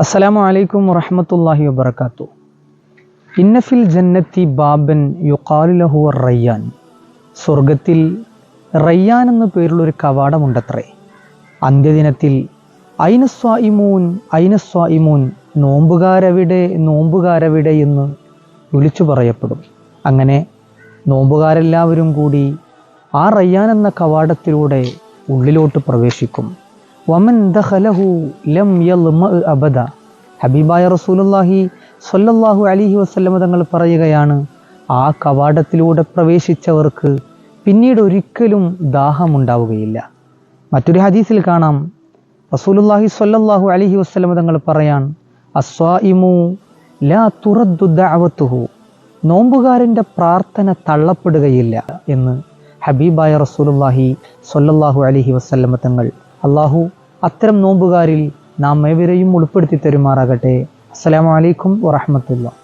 അസ്സലാമു അലൈക്കും വറഹ്മത്തുള്ളാഹി വബറകാതുഹു. ഇന്ന ഫിൽ ജന്നത്തി ബാബൻ യുഖാലു ലഹു റയ്യാൻ. സ്വർഗത്തിൽ റയ്യാൻ എന്ന പേരുള്ളൊരു കവാടമുണ്ടത്രേ. അന്ത്യദിനത്തിൽ ഐനസ്വായിമൂൻ നോമ്പുകാരവിടെ എന്ന് വിളിച്ചു പറയപ്പെടും. അങ്ങനെ നോമ്പുകാരെല്ലാവരും കൂടി ആ റയ്യാൻ എന്ന കവാടത്തിലൂടെ ഉള്ളിലോട്ട് പ്രവേശിക്കും. വമൻ ദഖലഹു ലം യൽമഅ അബദ. ഹബീബായ റസൂലുള്ളാഹി സ്വല്ലല്ലാഹു അലൈഹി വസല്ലം തങ്ങൾ പറയുകയാണ്, ആ കവാടത്തിലൂടെ പ്രവേശിച്ചവർക്ക് പിന്നീട് ഒരിക്കലും ദാഹമുണ്ടാവുകയില്ല. മറ്റൊരു ഹദീസിൽ കാണാം, റസൂലുള്ളാഹി സ്വല്ലല്ലാഹു അലൈഹി വസല്ലം തങ്ങൾ പറയാൻ, അസ്വായിമു ലാ തുറദ്ദു ദഅവതുഹു. നോമ്പുകാരൻ്റെ പ്രാർത്ഥന തള്ളപ്പെടുകയില്ല എന്ന് ഹബീബായ റസൂലുള്ളാഹി സ്വല്ലല്ലാഹു അലൈഹി വസല്ലം തങ്ങൾ. അള്ളാഹു അത്തരം നോമ്പുകാരിൽ നാം ഏവരെയും ഉൾപ്പെടുത്തി തരുമാറാകട്ടെ. അസ്സലാമു അലൈക്കും വറഹ്മത്തുള്ളാഹി.